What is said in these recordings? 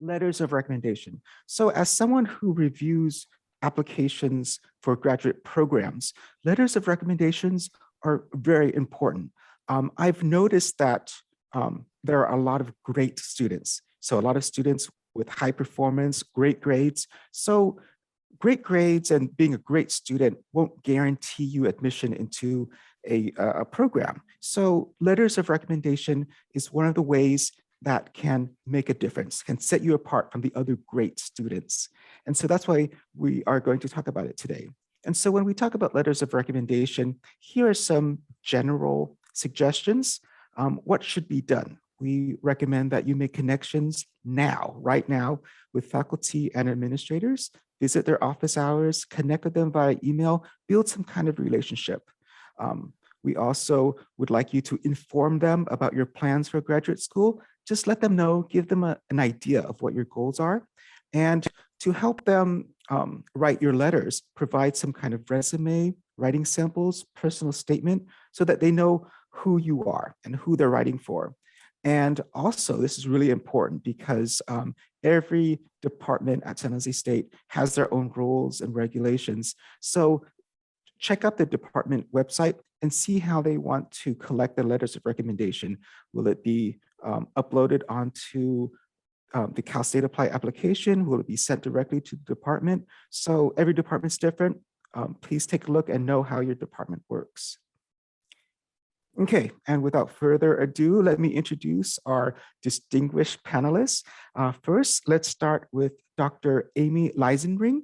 letters of recommendation. So as someone who reviews applications for graduate programs, letters of recommendations are very important. I've noticed that there are a lot of great students. So a lot of students with high performance, great grades. So great grades and being a great student won't guarantee you admission into a program. So letters of recommendation is one of the ways that can make a difference, can set you apart from the other great students. And so that's why we are going to talk about it today. And so when we talk about letters of recommendation, here are some general suggestions. What should be done? We recommend that you make connections now, right now, with faculty and administrators, visit their office hours, connect with them via email, build some kind of relationship. We also would like you to inform them about your plans for graduate school. Just let them know, give them an idea of what your goals are. And to help them write your letters, provide some kind of resume, writing samples, personal statement, so that they know who you are and who they're writing for. And also, this is really important because every department at San Jose State has their own rules and regulations. So check out the department website and see how they want to collect the letters of recommendation. Will it be uploaded onto the Cal State Apply application? Will it be sent directly to the department? So every department's different. Please take a look and know how your department works. Okay, and without further ado, let me introduce our distinguished panelists. First, let's start with Dr. Amy Leisenbring.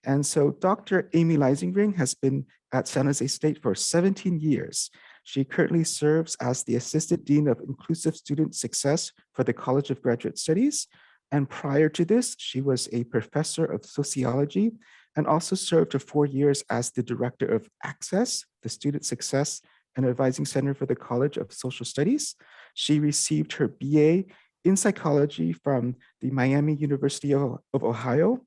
And so Dr. Amy Leisenbring has been at San Jose State for 17 years. She currently serves as the Assistant Dean of Inclusive Student Success for the College of Graduate Studies. And prior to this, she was a professor of sociology and also served for 4 years as the Director of Access, the Student Success and Advising Center for the College of Social Studies. She received her BA in psychology from the Miami University of Ohio,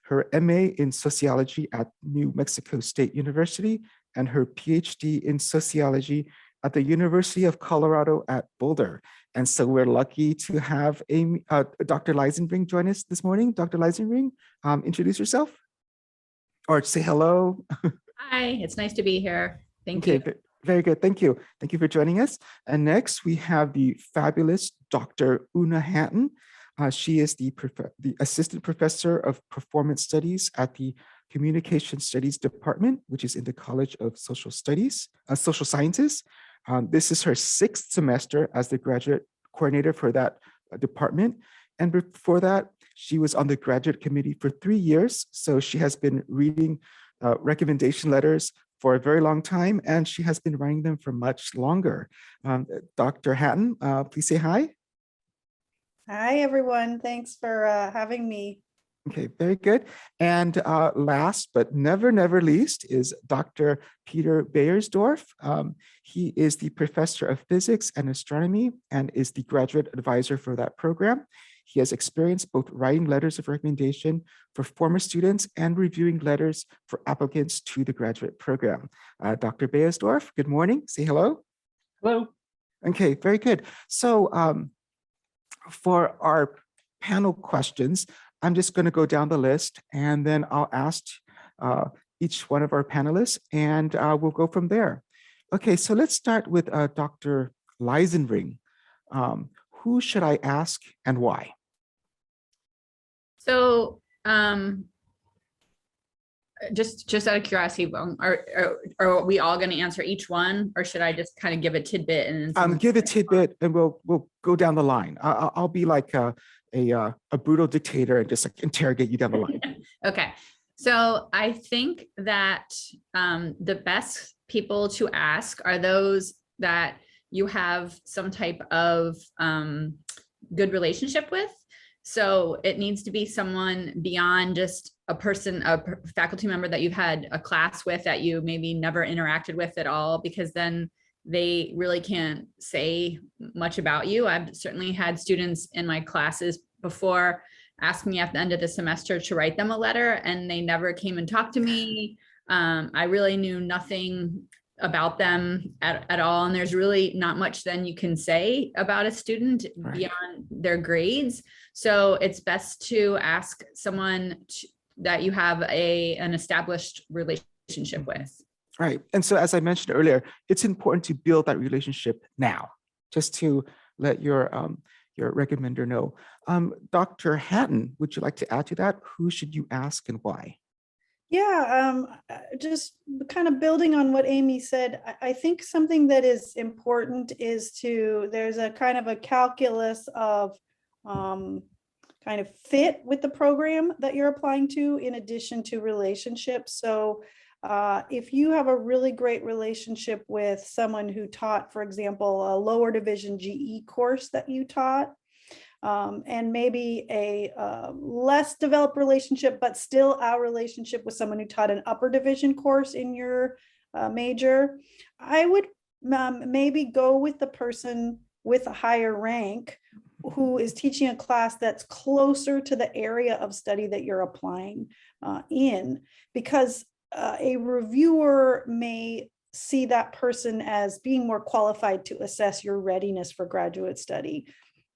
her MA in sociology at New Mexico State University, and her PhD in sociology at the University of Colorado at Boulder. And so we're lucky to have Dr. Leisenbring join us this morning. Dr. Leisenbring, introduce yourself or say hello. Hi, it's nice to be here. Thank you. Very good. Thank you. Thank you for joining us. And next we have the fabulous Dr. Oona Hatton. She is the Assistant Professor of Performance Studies at the Communication Studies Department, which is in the College of Social Studies, Social Sciences. This is her 6th semester as the graduate coordinator for that department. And before that, she was on the graduate committee for 3 years. So she has been reading recommendation letters for a very long time, and she has been writing them for much longer. Dr. Hatton, please say hi. Hi, everyone. Thanks for having me. Okay, very good. And last but never least is Dr. Peter Beyersdorf. He is the Professor of Physics and Astronomy and is the graduate advisor for that program. He has experience both writing letters of recommendation for former students and reviewing letters for applicants to the graduate program. Dr. Beyersdorf, good morning. Say hello. Hello. Okay, very good. So for our panel questions, I'm just going to go down the list and then I'll ask each one of our panelists and we'll go from there. Okay, so let's start with Dr. Leisenring. Who should I ask and why? So just out of curiosity, are we all going to answer each one, or should I just kind of give a tidbit and give a tidbit and we'll go down the line. I'll be like a brutal dictator and just like interrogate you down the line. Okay, so I think that the best people to ask are those that you have some type of good relationship with. So it needs to be someone beyond just a person, a faculty member that you've had a class with that you maybe never interacted with at all, because then they really can't say much about you. I've certainly had students in my classes before ask me at the end of the semester to write them a letter, and they never came and talked to me. I really knew nothing about them at all. And there's really not much then you can say about a student beyond their grades. So it's best to ask someone that you have an established relationship with. Right. And so, as I mentioned earlier, it's important to build that relationship now, just to let your recommender know. Dr. Hatton, would you like to add to that? Who should you ask and why? Yeah, just kind of building on what Amy said, I think something that is important is there's a kind of a calculus of kind of fit with the program that you're applying to, in addition to relationships. So if you have a really great relationship with someone who taught, for example, a lower division GE course that you taught, and maybe a less developed relationship, but still our relationship with someone who taught an upper division course in your major, I would maybe go with the person with a higher rank who is teaching a class that's closer to the area of study that you're applying in, because a reviewer may see that person as being more qualified to assess your readiness for graduate study.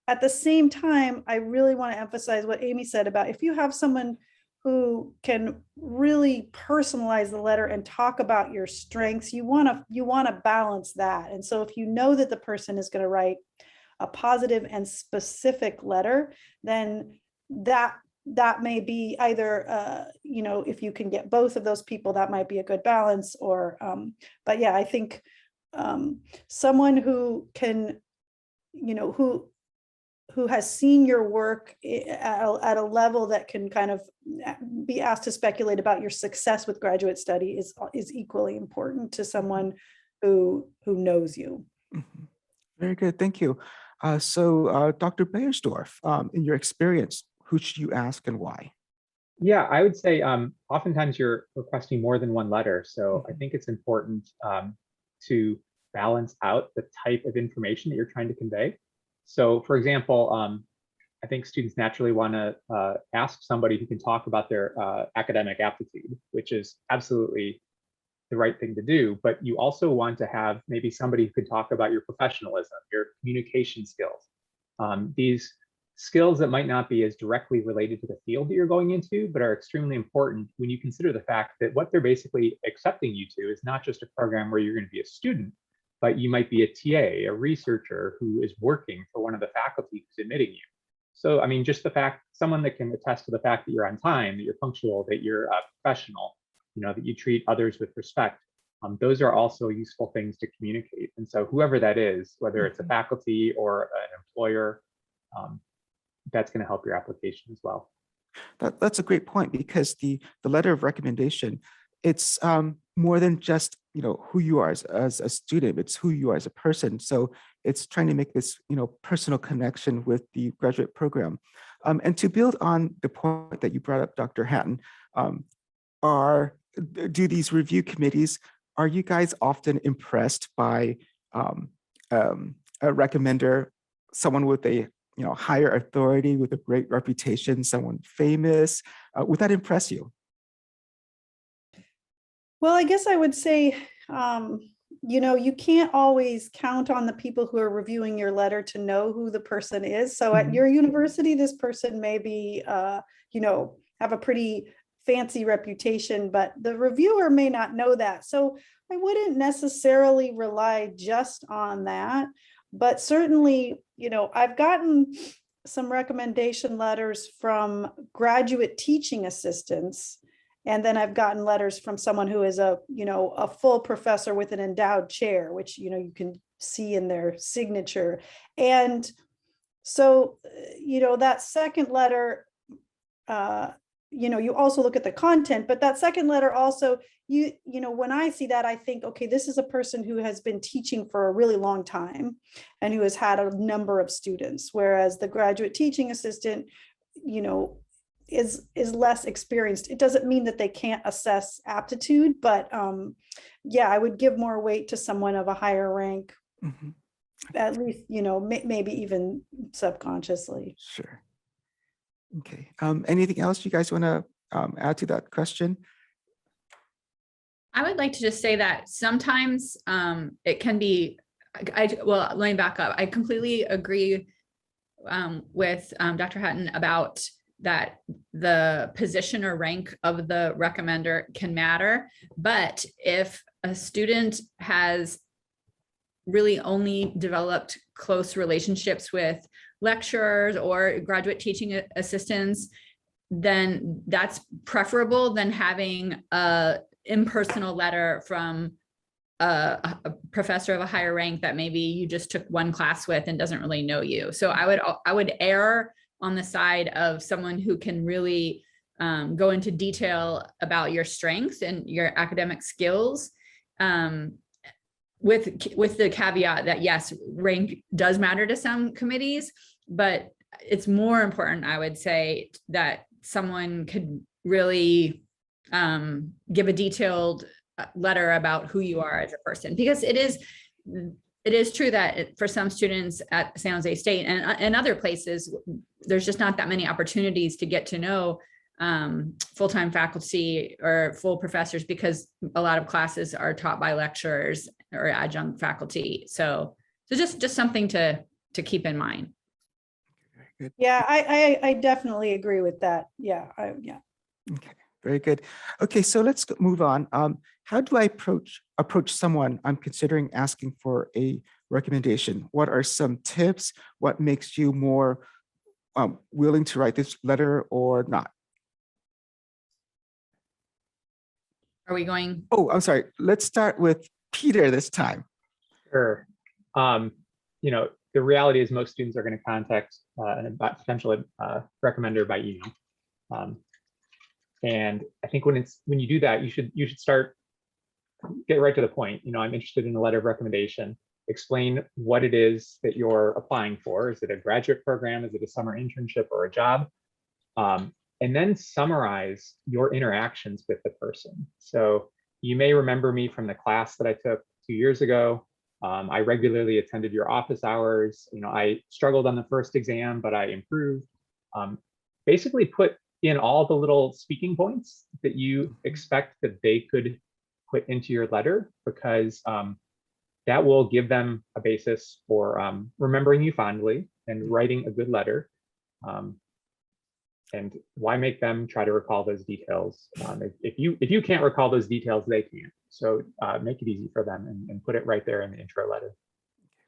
At the same time, I really want to emphasize what Amy said about if you have someone who can really personalize the letter and talk about your strengths, you want to balance that. And so if you know that the person is going to write a positive and specific letter, then that may be either, if you can get both of those people, that might be a good balance. Or, but yeah, I think someone who can, who has seen your work at a level that can kind of be asked to speculate about your success with graduate study is equally important to someone who knows you. Mm-hmm. Very good, thank you. So Dr. Beyersdorf, in your experience, who should you ask and why? Yeah, I would say oftentimes you're requesting more than one letter. So I think it's important to balance out the type of information that you're trying to convey. So for example, I think students naturally want to ask somebody who can talk about their academic aptitude, which is absolutely the right thing to do. But you also want to have maybe somebody who can talk about your professionalism, your communication skills. These skills that might not be as directly related to the field that you're going into, but are extremely important when you consider the fact that what they're basically accepting you to is not just a program where you're going to be a student, but you might be a TA, a researcher who is working for one of the faculty who's admitting you. So, I mean, just the fact, someone that can attest to the fact that you're on time, that you're punctual, that you're professional, that you treat others with respect. Those are also useful things to communicate. And so whoever that is, whether it's a faculty or an employer, that's going to help your application as well. That's a great point, because the letter of recommendation, it's more than just who you are as a student, it's who you are as a person. So it's trying to make this personal connection with the graduate program. And to build on the point that you brought up, Dr. Hatton, do these review committees, are you guys often impressed by a recommender, someone with a higher authority, with a great reputation, someone famous? Would that impress you? Well, I guess I would say, you can't always count on the people who are reviewing your letter to know who the person is. So at your university, this person may be, have a pretty fancy reputation, but the reviewer may not know that. So I wouldn't necessarily rely just on that, but certainly, I've gotten some recommendation letters from graduate teaching assistants. And then I've gotten letters from someone who is a full professor with an endowed chair, which, you can see in their signature. And so, that second letter, you also look at the content, but that second letter also, when I see that, I think, okay, this is a person who has been teaching for a really long time and who has had a number of students, whereas the graduate teaching assistant, is less experienced. It doesn't mean that they can't assess aptitude, but yeah, I would give more weight to someone of a higher rank, at least, maybe even subconsciously. Sure. Okay. Anything else you guys want to add to that question? I would like to just say that sometimes it can be, well, let me back up. I completely agree with Dr. Hatton about that the position or rank of the recommender can matter. But if a student has really only developed close relationships with lecturers or graduate teaching assistants, then that's preferable than having a impersonal letter from a professor of a higher rank that maybe you just took one class with and doesn't really know you. So I would err on the side of someone who can really go into detail about your strengths and your academic skills, with the caveat that yes, rank does matter to some committees, but it's more important, I would say, that someone could really give a detailed letter about who you are as a person, because it is true that for some students at San Jose State and other places, there's just not that many opportunities to get to know full-time faculty or full professors, because a lot of classes are taught by lecturers or adjunct faculty. So just something to keep in mind. Good. Yeah, I definitely agree with that. Yeah, yeah. Okay, very good. Okay, so let's move on. How do I approach someone I'm considering asking for a recommendation? What are some tips? What makes you more willing to write this letter or not? Are we going? Oh, I'm sorry. Let's start with Peter this time. Sure. You know, the reality is most students are going to contact a potential recommender by email. And I think when you do that, you should get right to the point. You know, I'm interested in a letter of recommendation. Explain what it is that you're applying for. Is it a graduate program? Is it a summer internship or a job? And then summarize your interactions with the person. So you may remember me from the class that I took 2 years ago. I regularly attended your office hours. You know, I struggled on the first exam, but I improved. Basically put in all the little speaking points that you expect that they could put into your letter, because that will give them a basis for remembering you fondly and writing a good letter. And why make them try to recall those details? If you can't recall those details, they can't. So make it easy for them and put it right there in the intro letter.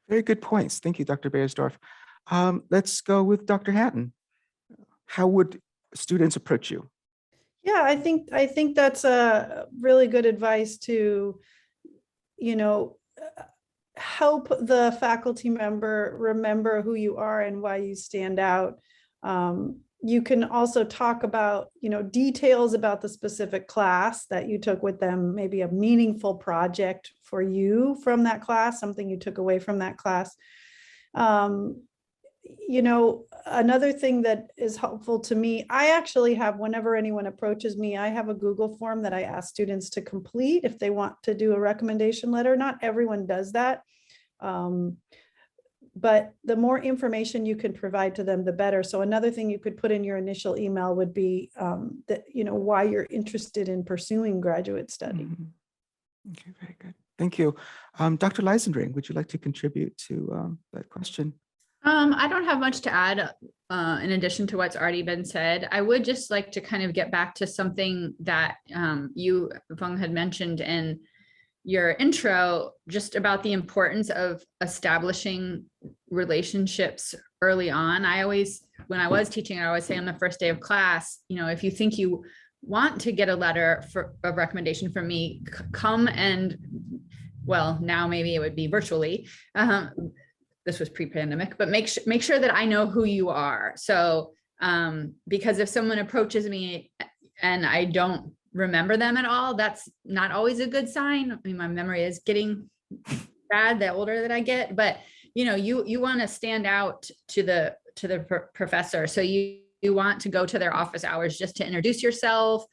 Very good points. Thank you, Dr. Beyersdorf. Let's go with Dr. Hatton. How would students approach you? Yeah, I think that's a really good advice to, you know, help the faculty member remember who you are and why you stand out. You can also talk about, you know, details about the specific class that you took with them, maybe a meaningful project for you from that class, something you took away from that class. You know, another thing that is helpful to me, I actually have, whenever anyone approaches me, I have a Google form that I ask students to complete if they want to do a recommendation letter. Not everyone does that. But the more information you can provide to them, the better. So another thing you could put in your initial email would be that, you know, why you're interested in pursuing graduate study. Mm-hmm. Okay, very good. Thank you. Dr. Leisenbring, would you like to contribute to that question? I don't have much to add in addition to what's already been said. I would just like to kind of get back to something that you, Fung, had mentioned in your intro, just about the importance of establishing relationships early on. When I was teaching, I always say on the first day of class, you know, if you think you want to get a letter of recommendation from me, come and, well, now maybe it would be virtually. This was pre-pandemic, but make sure that I know who you are. So, because if someone approaches me and I don't remember them at all, that's not always a good sign. I mean, my memory is getting bad the older that I get, but you know, you want to stand out to the professor. So you want to go to their office hours just to introduce yourself.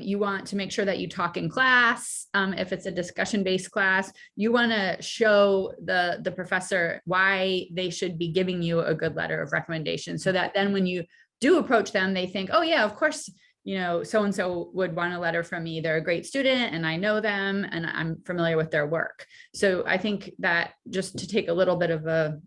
You want to make sure that you talk in class. If it's a discussion-based class, you want to show the professor why they should be giving you a good letter of recommendation, so that then when you do approach them, they think, oh yeah, of course, you know, so-and-so would want a letter from me. They're a great student and I know them and I'm familiar with their work. So I think that just to take a little bit of a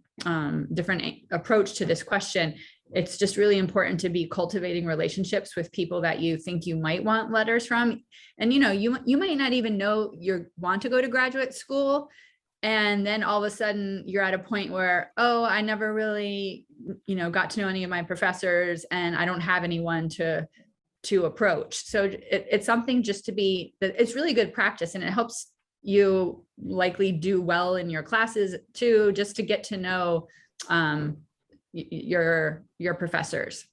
different approach to this question, it's just really important to be cultivating relationships with people that you think you might want letters from. And, you know, you might not even know you want to go to graduate school. And then all of a sudden you're at a point where, oh, I never really, you know, got to know any of my professors and I don't have anyone to approach. So it's something just to be, it's really good practice and it helps you likely do well in your classes too, just to get to know your professors.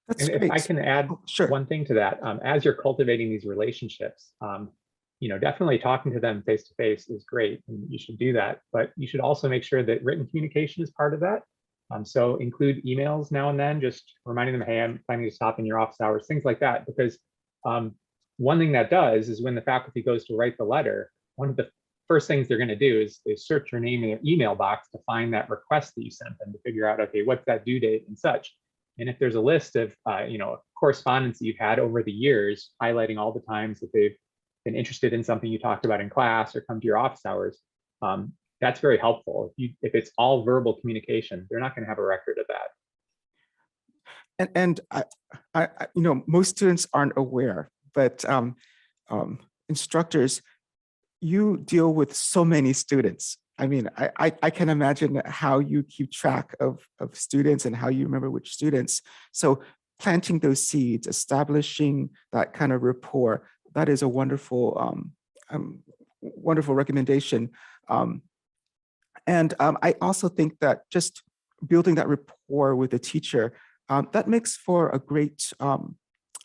That's And great. if I can add Sure. one thing to that, as you're cultivating these relationships, you know, definitely talking to them face to face is great, and you should do that. But you should also make sure that written communication is part of that. So include emails now and then, just reminding them, hey, I'm planning to stop in your office hours, things like that. Because one thing that does is when the faculty goes to write the letter, one of the first things they're going to do is they search your name in their email box to find that request that you sent them to figure out, okay, what's that due date and such. And if there's a list of, you know, correspondence that you've had over the years, highlighting all the times that they've been interested in something you talked about in class or come to your office hours, that's very helpful. If it's all verbal communication, they're not going to have a record of that. And I, you know, most students aren't aware, but instructors, you deal with so many students. I mean, I can imagine how you keep track of students and how you remember which students. So planting those seeds, establishing that kind of rapport, that is a wonderful, wonderful recommendation. And I also think that just building that rapport with the teacher, that makes for a great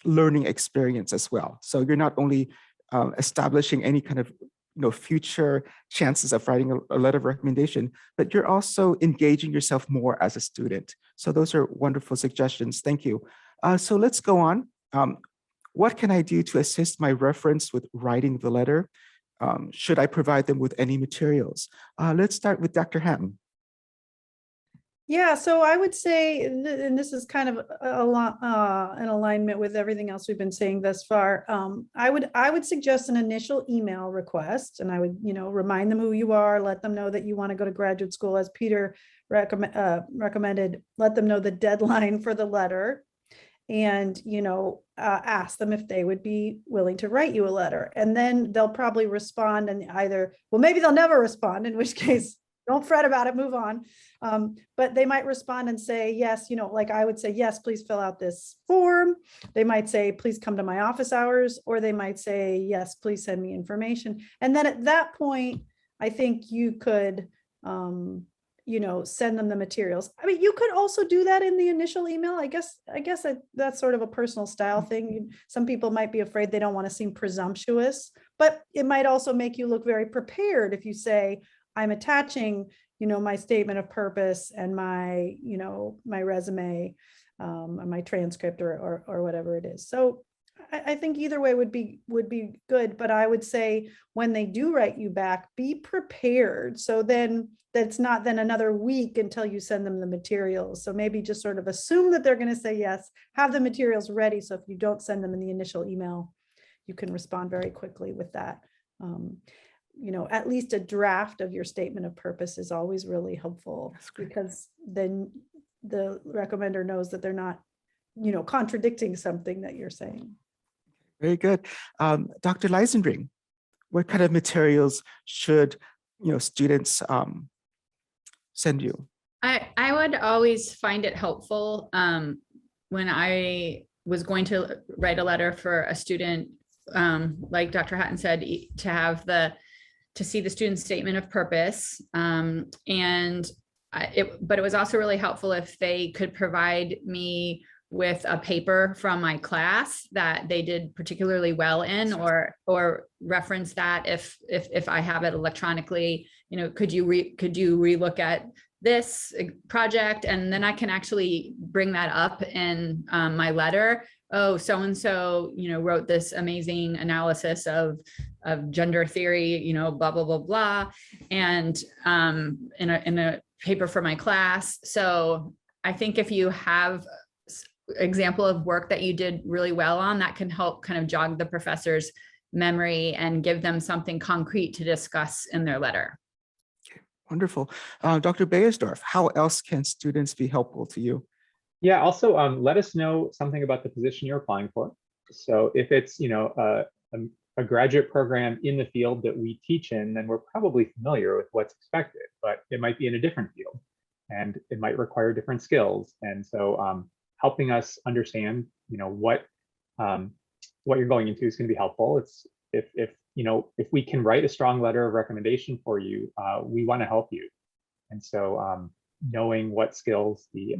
learning experience as well. So you're not only establishing any kind of future chances of writing a letter of recommendation, but you're also engaging yourself more as a student. So those are wonderful suggestions. Thank you. So let's go on. What can I do to assist my reference with writing the letter? Should I provide them with any materials? Let's start with Dr. Hatton. Yeah, so I would say, and this is kind of in alignment with everything else we've been saying thus far. I would suggest an initial email request, and I would, remind them who you are, let them know that you want to go to graduate school, as Peter recommended. Let them know the deadline for the letter, and ask them if they would be willing to write you a letter, and then they'll probably respond, and maybe they'll never respond, in which case, don't fret about it, move on. But they might respond and say, yes, like I would say, yes, please fill out this form. They might say, please come to my office hours, or they might say, yes, please send me information. And then at that point, I think you could, send them the materials. I mean, you could also do that in the initial email. I guess that's sort of a personal style thing. Some people might be afraid they don't want to seem presumptuous, but it might also make you look very prepared if you say, I'm attaching, my statement of purpose and my, my resume, and my transcript or whatever it is. So I think either way would be good, but I would say when they do write you back, be prepared. So then that's not then another week until you send them the materials. So maybe just sort of assume that they're going to say yes, have the materials ready. So if you don't send them in the initial email, you can respond very quickly with that. At least a draft of your statement of purpose is always really helpful, because then the recommender knows that they're not, contradicting something that you're saying. Very good. Dr. Leisenbring, what kind of materials should, students send you? I would always find it helpful when I was going to write a letter for a student, like Dr. Hatton said, to see the student's statement of purpose. But it was also really helpful if they could provide me with a paper from my class that they did particularly well in, or reference that if I have it electronically, could you relook at this project, and then I can actually bring that up in my letter. Oh, so-and-so, wrote this amazing analysis of gender theory, blah, blah, blah, blah. And in a paper for my class. So I think if you have example of work that you did really well on that can help kind of jog the professor's memory and give them something concrete to discuss in their letter. Wonderful. Dr. Beyersdorf, how else can students be helpful to you? Yeah, also let us know something about the position you're applying for. So if it's, a graduate program in the field that we teach in, then we're probably familiar with what's expected, but it might be in a different field and it might require different skills. And so helping us understand, what you're going into is going to be helpful. It's if we can write a strong letter of recommendation for you, we want to help you. And so knowing what skills the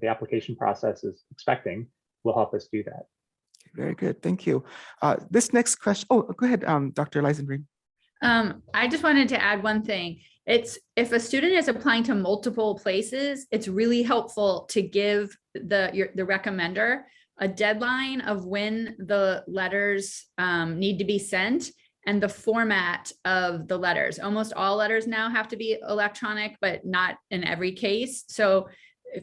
application process is expecting will help us do that. Very good. Thank you. This next question. Oh, go ahead, Dr. Leisenbring. I just wanted to add one thing. It's if a student is applying to multiple places, it's really helpful to give the recommender a deadline of when the letters need to be sent and the format of the letters. Almost all letters now have to be electronic, but not in every case. So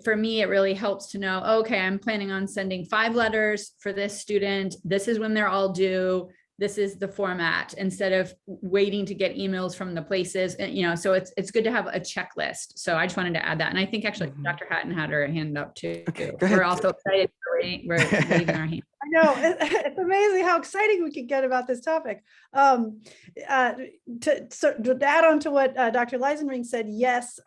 for me, it really helps to know, okay, I'm planning on sending 5 letters for this student. This is when they're all due. This is the format, instead of waiting to get emails from the places. And, so it's good to have a checklist. So I just wanted to add that. And I think actually Dr. Hatton had her hand up too. Okay, go ahead. We're also excited. We're waving our hand. I know, it's amazing how exciting we can get about this topic. To add on to what Dr. Leisenring said, yes.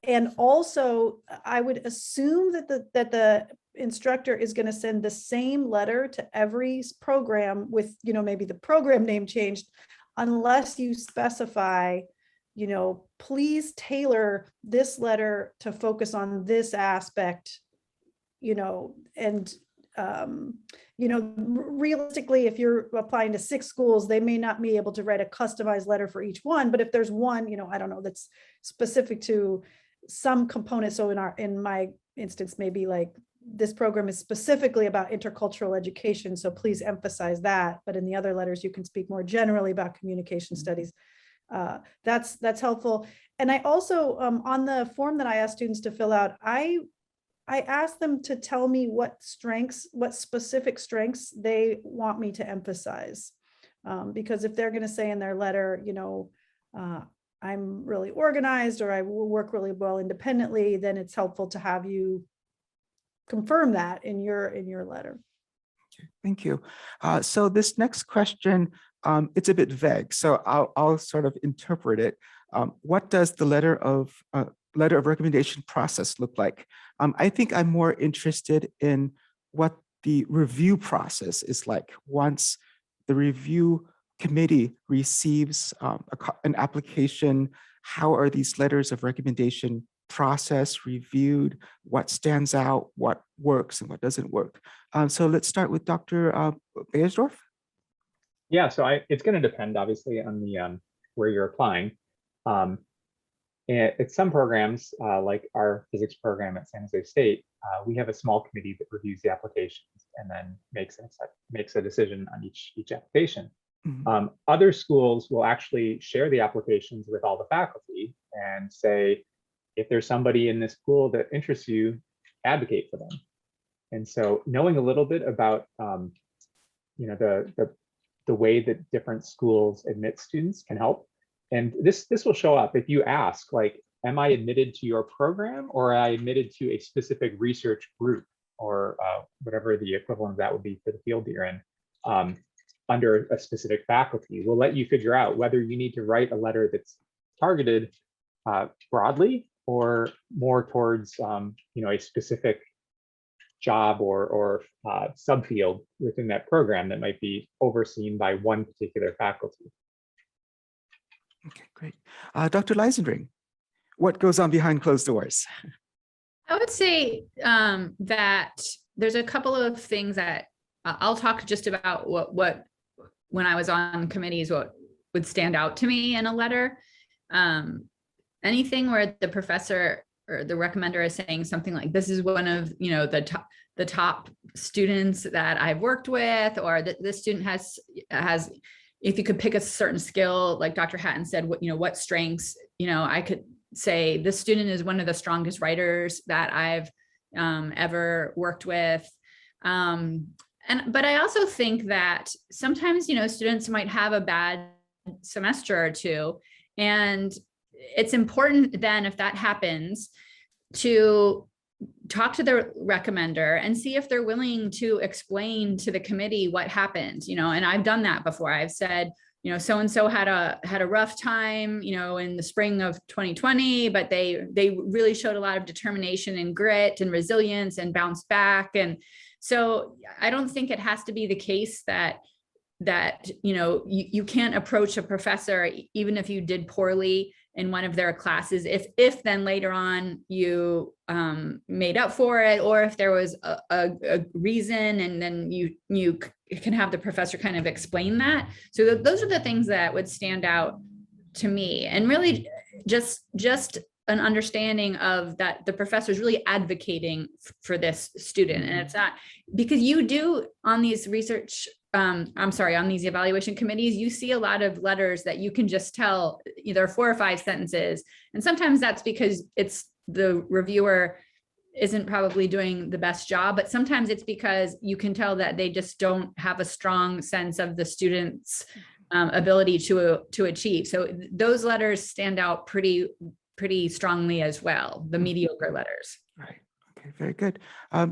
And also, I would assume that the instructor is going to send the same letter to every program with, maybe the program name changed, unless you specify, please tailor this letter to focus on this aspect, and realistically, if you're applying to 6 schools, they may not be able to write a customized letter for each one. But if there's one, I don't know, that's specific to some component. So in my instance, maybe like this program is specifically about intercultural education, so please emphasize that. But in the other letters, you can speak more generally about communication studies. That's helpful. And I also, on the form that I asked students to fill out, I asked them to tell me what specific strengths they want me to emphasize. Because if they're going to say in their letter, I'm really organized, or I will work really well independently, then it's helpful to have you confirm that in your letter. Thank you. So this next question, it's a bit vague, so I'll sort of interpret it. What does the letter of recommendation process look like? I think I'm more interested in what the review process is like once the review committee receives an application. How are these letters of recommendation process reviewed? What stands out? What works and what doesn't work? So let's start with Dr. Beyersdorf. Yeah, so it's going to depend obviously on the where you're applying. At some programs, like our physics program at San Jose State, we have a small committee that reviews the applications and then makes a decision on each application. Mm-hmm. Other schools will actually share the applications with all the faculty and say, if there's somebody in this school that interests you, advocate for them. And so knowing a little bit about the way that different schools admit students can help. And this will show up if you ask, like, am I admitted to your program, or am I admitted to a specific research group, or whatever the equivalent of that would be for the field that you're in, under a specific faculty. We'll let you figure out whether you need to write a letter that's targeted broadly or more towards a specific job or subfield within that program that might be overseen by one particular faculty. Okay, great. Dr. Leisenring, what goes on behind closed doors? I would say that there's a couple of things that I'll talk just about what when I was on committees, what would stand out to me in a letter. Anything where the professor or the recommender is saying something like, this is one of the top students that I've worked with, or that this student has, if you could pick a certain skill, like Dr. Hatton said, what strengths, I could say this student is one of the strongest writers that I've ever worked with. But I also think that sometimes, students might have a bad semester or two, and it's important then, if that happens, to talk to the recommender and see if they're willing to explain to the committee what happened, and I've done that before. I've said, so-and-so had a rough time, in the spring of 2020, but they really showed a lot of determination and grit and resilience and bounced back. And so I don't think it has to be the case that you can't approach a professor, even if you did poorly in one of their classes, if then later on you made up for it, or if there was a reason, and then you can have the professor kind of explain that. So those are the things that would stand out to me, and really just an understanding of that the professor is really advocating for this student. And it's not because you do on these on these evaluation committees, you see a lot of letters that you can just tell either 4 or 5 sentences. And sometimes that's because it's the reviewer isn't probably doing the best job, but sometimes it's because you can tell that they just don't have a strong sense of the student's ability to achieve. So those letters stand out pretty strongly as well, the mediocre letters. Right. Okay, very good.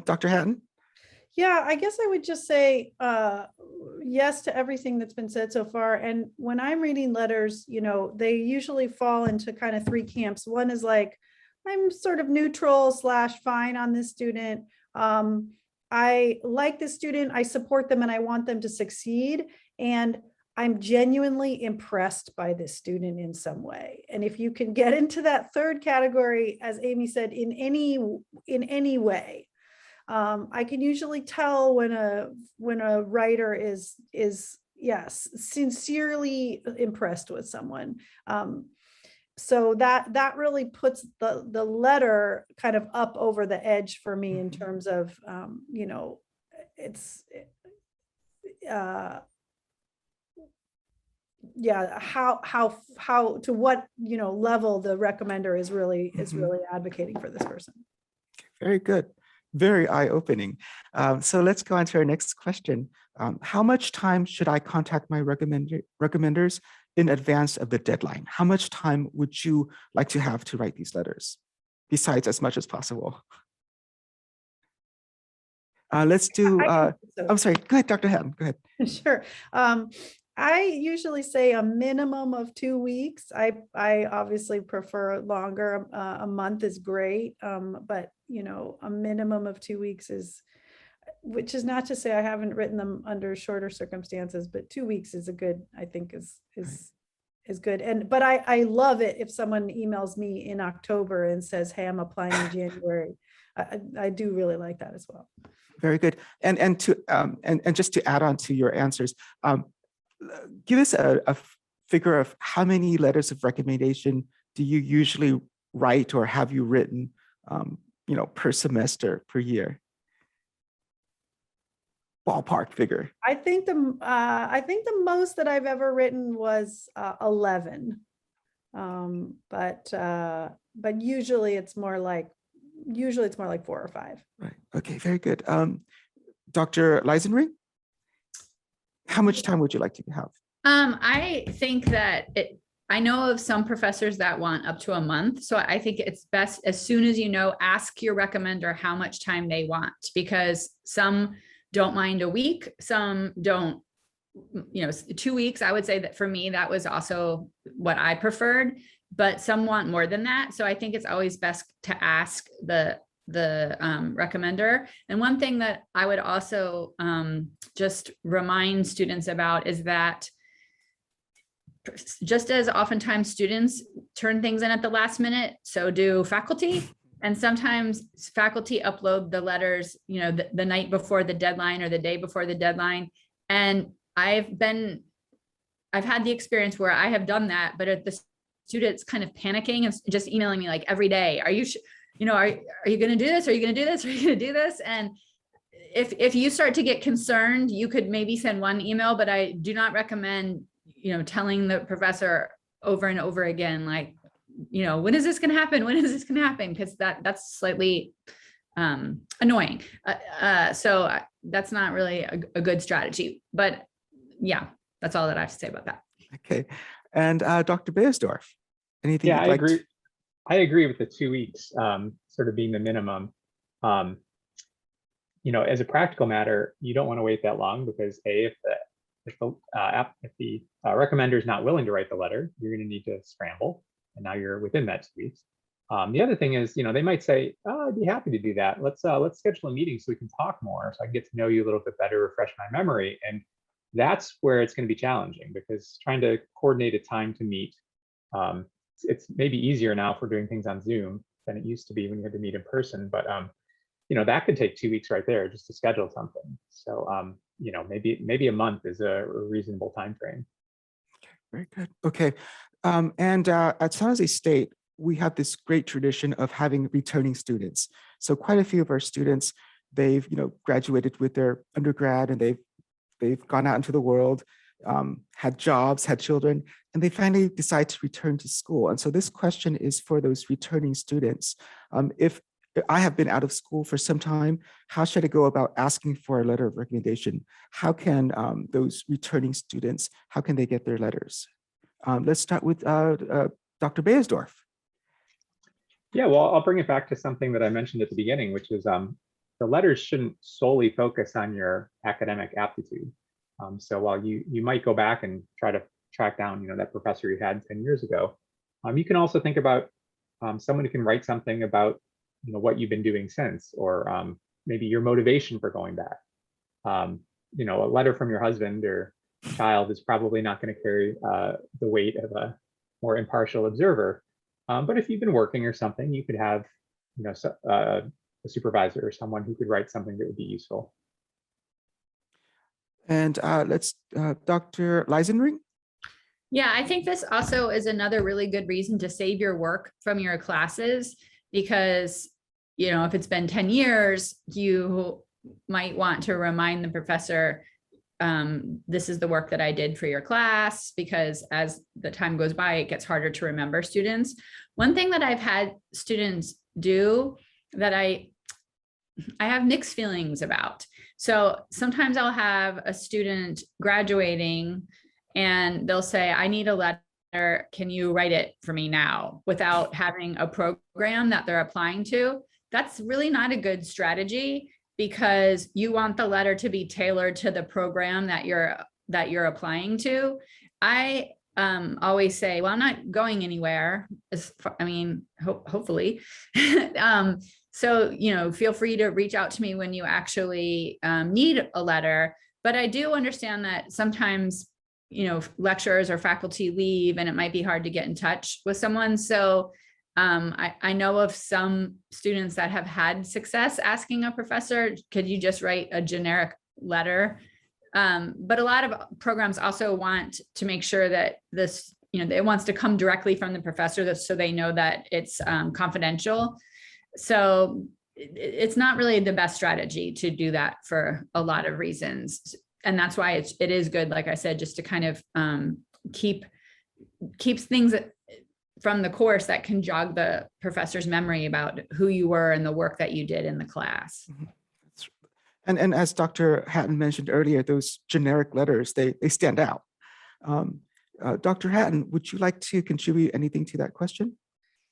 Dr. Hatton? Yeah, I guess I would just say yes to everything that's been said so far. And when I'm reading letters, they usually fall into kind of 3 camps. One is like, I'm sort of neutral / fine on this student. I like this student, I support them, and I want them to succeed. And I'm genuinely impressed by this student in some way. And if you can get into that 3rd category, as Amy said, in any way, I can usually tell when a writer is yes, sincerely impressed with someone. So that really puts the letter kind of up over the edge for me in terms of how to what level the recommender is really advocating for this person. Very good. Very eye-opening. So let's go on to our next question. How much time should I contact my recommenders in advance of the deadline? How much time would you like to have to write these letters, besides as much as possible? Let's do, I'm sorry, go ahead, Dr. Hatton, go ahead. Sure. I usually say a minimum of 2 weeks. I obviously prefer longer. A month is great, but a minimum of 2 weeks which is not to say I haven't written them under shorter circumstances, but 2 weeks is I think is good. But I love it if someone emails me in October and says, hey, I'm applying in January. I do really like that as well. Very good. And just to add on to your answers, give us a figure of how many letters of recommendation do you usually write, or have you written, per semester, per year? Ballpark figure. I think the most that I've ever written was 11, but usually it's more like 4 or 5. Right. Okay. Very good. Dr. Leisenring, how much time would you like to have? I think that I know of some professors that want up to a month. So I think it's best, as soon as ask your recommender how much time they want, because some don't mind a week, some don't, 2 weeks. I would say that for me, that was also what I preferred, but some want more than that. So I think it's always best to ask the recommender. And one thing that I would also just remind students about is that just as oftentimes students turn things in at the last minute, so do faculty. And sometimes faculty upload the letters, the night before the deadline or the day before the deadline. And I've had the experience where I have done that, but if the student's kind of panicking and just emailing me like every day, are you going to do this? Are you going to do this? Are you going to do this? And if you start to get concerned, you could maybe send one email, but I do not recommend, telling the professor over and over again, like, when is this going to happen? When is this going to happen? Because that's slightly annoying. That's not really a good strategy, but yeah, that's all that I have to say about that. Okay. And Dr. Beyersdorf, anything Yeah, you'd like to? I agree with the 2 weeks sort of being the minimum. As a practical matter, you don't want to wait that long because if the recommender is not willing to write the letter, you're going to need to scramble, and now you're within that 2 weeks. The other thing is, they might say, "Oh, I'd be happy to do that. Let's schedule a meeting so we can talk more, so I can get to know you a little bit better, refresh my memory." And that's where it's going to be challenging, because trying to coordinate a time to meet, it's maybe easier now if we're doing things on Zoom than it used to be when you had to meet in person. But that could take 2 weeks right there just to schedule something. So maybe a month is a reasonable time frame. Very good. Okay. And at San Jose State, we have this great tradition of having returning students. So quite a few of our students, they've graduated with their undergrad, and they've gone out into the world, had jobs, had children, and they finally decide to return to school. And so this question is for those returning students. If I have been out of school for some time, how should I go about asking for a letter of recommendation? How can those returning students, how can they get their letters? Let's start with Dr. Beyersdorf. Yeah, well, I'll bring it back to something that I mentioned at the beginning, which is the letters shouldn't solely focus on your academic aptitude. So while you might go back and try to track down, that professor you had 10 years ago, you can also think about someone who can write something about, what you've been doing since, or maybe your motivation for going back. A letter from your husband or child is probably not going to carry the weight of a more impartial observer. But if you've been working or something, you could have, a supervisor or someone who could write something that would be useful. And Dr. Leisenring. Yeah, I think this also is another really good reason to save your work from your classes, because, if it's been 10 years, you might want to remind the professor, this is the work that I did for your class, because as the time goes by, it gets harder to remember students. One thing that I've had students do that I have mixed feelings about. So sometimes I'll have a student graduating and they'll say, I need a letter. Can you write it for me now, without having a program that they're applying to? That's really not a good strategy, because you want the letter to be tailored to the program that you're applying to. I always say, well, I'm not going anywhere. Hopefully. So, feel free to reach out to me when you actually need a letter. But I do understand that sometimes, lecturers or faculty leave and it might be hard to get in touch with someone. So I know of some students that have had success asking a professor, could you just write a generic letter? But a lot of programs also want to make sure that this, it wants to come directly from the professor, so they know that it's confidential. So it's not really the best strategy to do that for a lot of reasons. And that's why it is good, like I said, just to kind of keeps things from the course that can jog the professor's memory about who you were and the work that you did in the class. And as Dr. Hatton mentioned earlier, those generic letters, they stand out. Dr. Hatton, would you like to contribute anything to that question?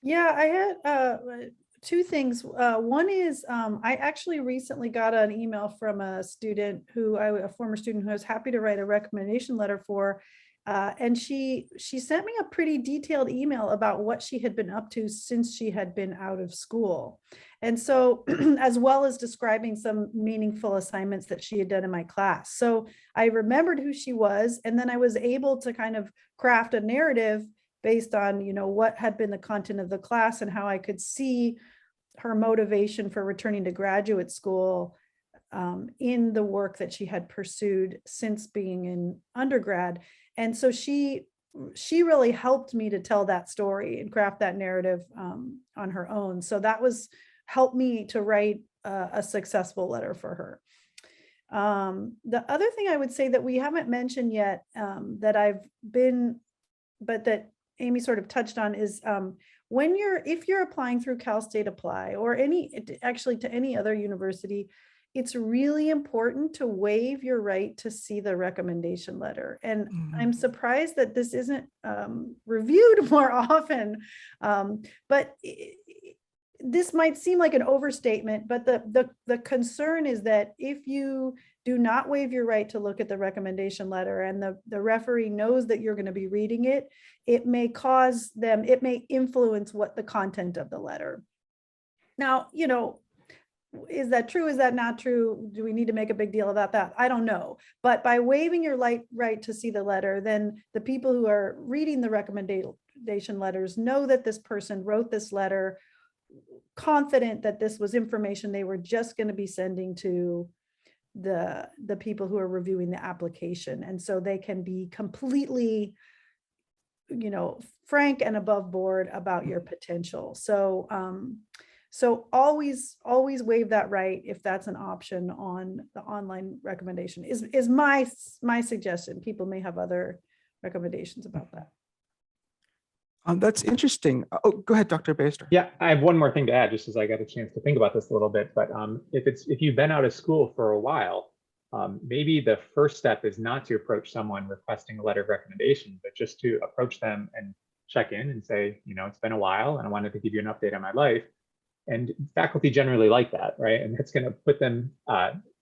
Yeah, I had two things. One is I actually recently got an email from a former student who I was happy to write a recommendation letter for. And she sent me a pretty detailed email about what she had been up to since she had been out of school. And so, as well as describing some meaningful assignments that she had done in my class. So I remembered who she was, and then I was able to kind of craft a narrative based on, what had been the content of the class and how I could see her motivation for returning to graduate school in the work that she had pursued since being in undergrad. And so she really helped me to tell that story and craft that narrative on her own. So that helped me to write a successful letter for her. The other thing I would say that we haven't mentioned yet that that Amy sort of touched on is if you're applying through Cal State Apply or actually to any other university, it's really important to waive your right to see the recommendation letter. And I'm surprised that this isn't reviewed more often. But this might seem like an overstatement, but the concern is that if you do not waive your right to look at the recommendation letter and the referee knows that you're going to be reading it, it may influence what the content of the letter. Now, is that true? Is that not true? Do we need to make a big deal about that? I don't know. But by waiving your right to see the letter, then the people who are reading the recommendation letters know that this person wrote this letter confident that this was information they were just going to be sending to the people who are reviewing the application. And so they can be completely, frank and above board about your potential. So always waive that right if that's an option on the online recommendation is my suggestion. People may have other recommendations about that. That's interesting. Oh, go ahead, Dr. Beyersdorf. Yeah, I have one more thing to add, just as I got a chance to think about this a little bit. But if you've been out of school for a while, maybe the first step is not to approach someone requesting a letter of recommendation, but just to approach them and check in and say, it's been a while and I wanted to give you an update on my life. And faculty generally like that, right? And it's going to put them,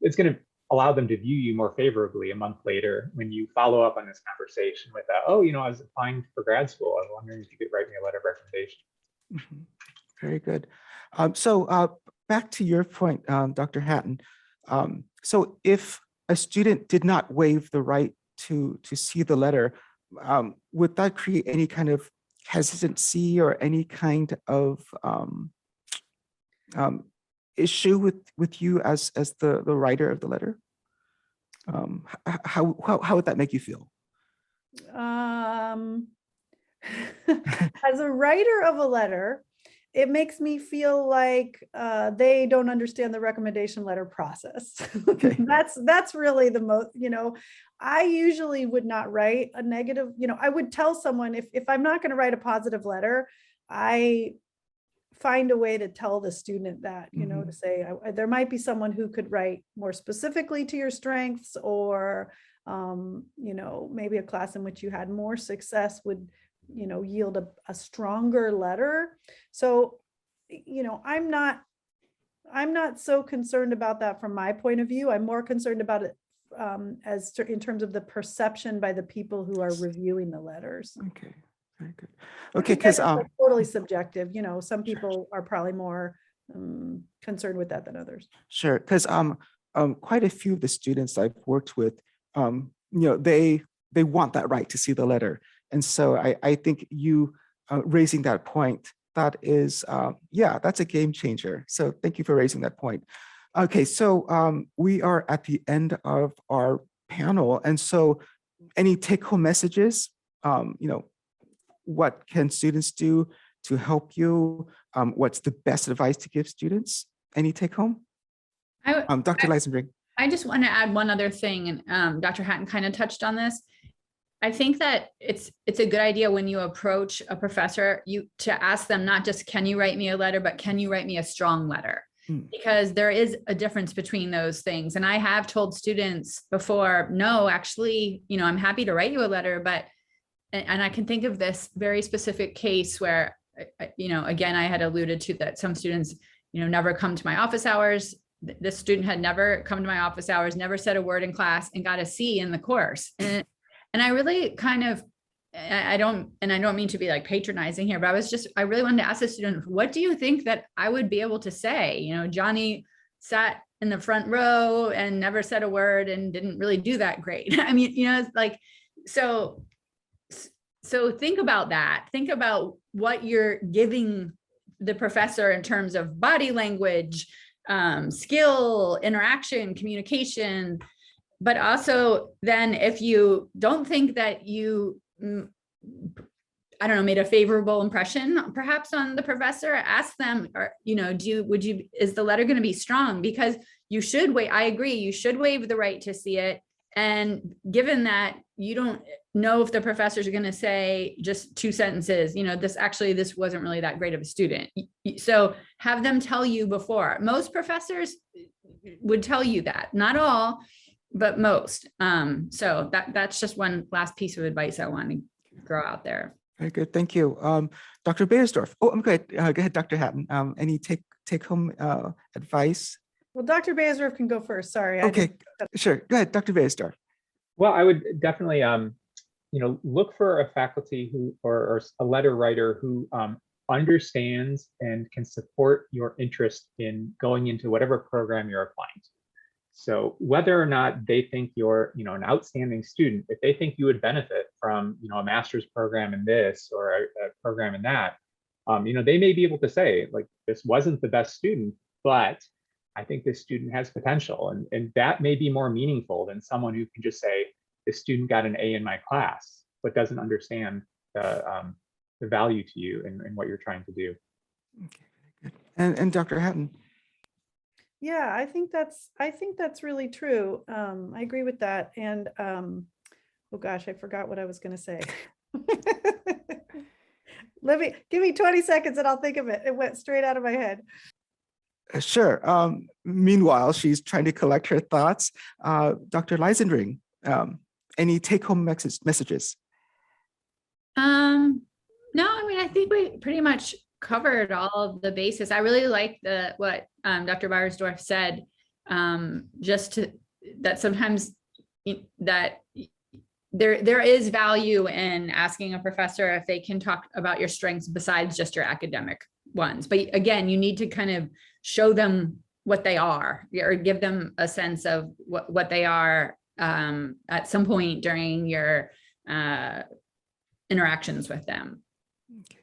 it's going to allow them to view you more favorably a month later when you follow up on this conversation with, I was applying for grad school. I was wondering if you could write me a letter of recommendation. Very good. So back to your point, Dr. Hatton. So if a student did not waive the right to see the letter, would that create any kind of hesitancy or any kind of issue with you as the writer of the letter? How would that make you feel? As a writer of a letter, it makes me feel like they don't understand the recommendation letter process. Okay. That's really the most, I usually would not write a negative, I would tell someone if I'm not going to write a positive letter, I find a way to tell the student that, to say, there might be someone who could write more specifically to your strengths, or, maybe a class in which you had more success would, yield a stronger letter. So, I'm not so concerned about that from my point of view. I'm more concerned about it in terms of the perception by the people who are reviewing the letters. Okay. Very good. Okay, because totally subjective. Some people are probably more concerned with that than others. Sure, because quite a few of the students I've worked with, they want that right to see the letter, and so I think you raising that point, that is, that's a game changer. So thank you for raising that point. Okay, so we are at the end of our panel, and so any take-home messages? What can students do to help you? What's the best advice to give students? Any take home? Dr. Leisenbring. I just want to add one other thing, and Dr. Hatton kind of touched on this. I think that it's a good idea when you approach a professor, to ask them not just, can you write me a letter, but can you write me a strong letter? Because there is a difference between those things. And I have told students before, no, actually, I'm happy to write you a letter, but and I can think of this very specific case where, again, I had alluded to that some students, never come to my office hours. This student had never come to my office hours, never said a word in class, and got a C in the course. And I really kind of, I don't mean to be like patronizing here, but I really wanted to ask the student, what do you think that I would be able to say? Johnny sat in the front row and never said a word and didn't really do that great. I mean, it's like, so think about that. Think about what you're giving the professor in terms of body language, skill, interaction, communication. But also then if you don't think that you, made a favorable impression perhaps on the professor, ask them, or, is the letter going to be strong? Because you should wait. I agree. You should waive the right to see it. And given that you don't know if the professors are going to say just 2 sentences, this wasn't really that great of a student. So have them tell you before. Most professors would tell you that, not all, but most. So that's just one last piece of advice I want to throw out there. Very good, thank you. Dr. Beyersdorf. Oh, I'm good. Go ahead, Dr. Hatton. Any take home advice? Well, Dr. Beyersdorf can go first. Sorry. Okay, sure. Go ahead, Dr. Beyersdorf. Well, I would definitely, look for a faculty who or a letter writer who understands and can support your interest in going into whatever program you're applying to. So whether or not they think you're, an outstanding student, if they think you would benefit from, a master's program in this or a program in that, they may be able to say, like, this wasn't the best student, but I think this student has potential. And that may be more meaningful than someone who can just say, this student got an A in my class, but doesn't understand the value to you and what you're trying to do. Okay, good. And Dr. Hatton. Yeah, I think that's really true. I agree with that. And oh gosh, I forgot what I was going to say. Give me 20 seconds and I'll think of it. It went straight out of my head. Sure. Meanwhile, she's trying to collect her thoughts. Dr. Leisenbring, any take-home messages? No, I think we pretty much covered all of the bases. I really like what Dr. Beyersdorf said, that sometimes that there is value in asking a professor if they can talk about your strengths besides just your academic ones. But again, you need to kind of show them what they are, or give them a sense of what they are at some point during your interactions with them. Okay,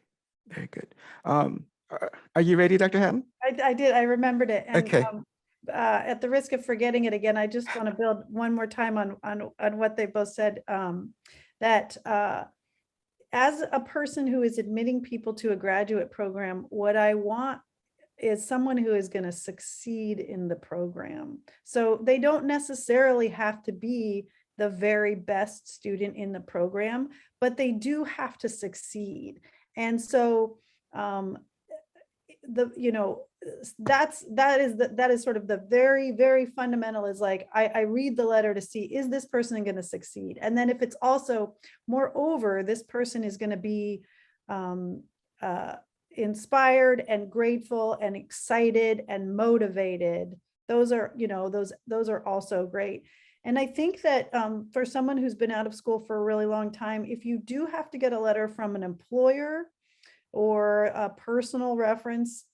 very good. Are you ready, Dr. Hatton? I did. I remembered it. And, okay. At the risk of forgetting it again, I just want to build one more time on what they both said. That as a person who is admitting people to a graduate program, what I want is someone who is going to succeed in the program. So they don't necessarily have to be the very best student in the program, but they do have to succeed. And so that is sort of the very, very fundamental, is like, I read the letter to see, is this person going to succeed? And then if it's also, moreover, this person is going to be inspired and grateful and excited and motivated, those are also great. And I think that for someone who's been out of school for a really long time, if you do have to get a letter from an employer or a personal reference,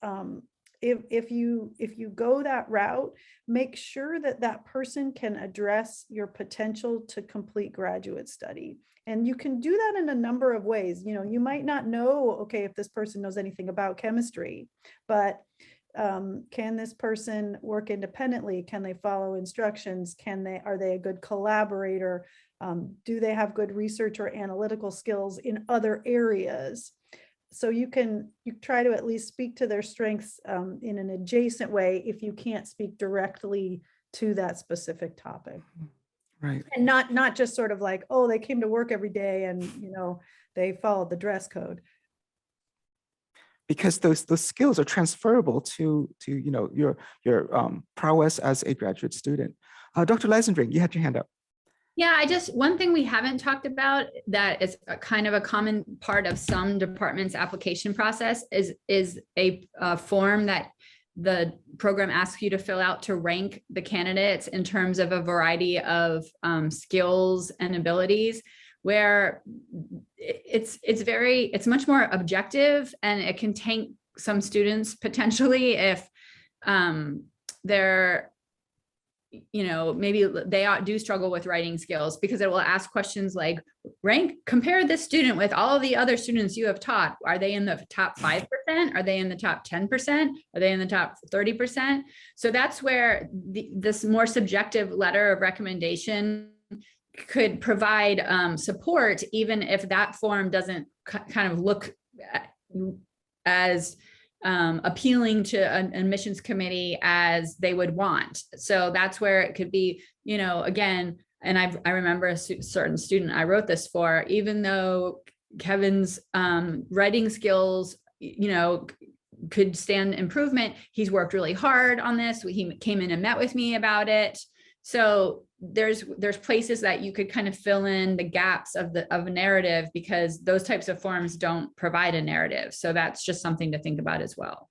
if you go that route, make sure that person can address your potential to complete graduate study. And you can do that in a number of ways. You might not know, okay, if this person knows anything about chemistry, but can this person work independently? Can they follow instructions? Are they a good collaborator? Do they have good research or analytical skills in other areas? So you try to at least speak to their strengths in an adjacent way if you can't speak directly to that specific topic. Right. And not just sort of like, oh, they came to work every day and they followed the dress code. Because those skills are transferable to your prowess as a graduate student. Dr. Leisenbring, you had your hand up. Yeah, one thing we haven't talked about that is kind of a common part of some departments' application process is a form that the program asks you to fill out to rank the candidates in terms of a variety of skills and abilities, where it's much more objective, and it can tank some students potentially if they're, maybe they do struggle with writing skills, because it will ask questions like, compare this student with all of the other students you have taught. Are they in the top 5%? Are they in the top 10%? Are they in the top 30%? So that's where this more subjective letter of recommendation could provide support, even if that form doesn't kind of look as appealing to an admissions committee as they would want. So that's where it could be, again, and I remember a certain student I wrote this for, even though Kevin's writing skills, could stand improvement, he's worked really hard on this. He came in and met with me about it. So there's places that you could kind of fill in the gaps of a narrative, because those types of forms don't provide a narrative. So that's just something to think about as well.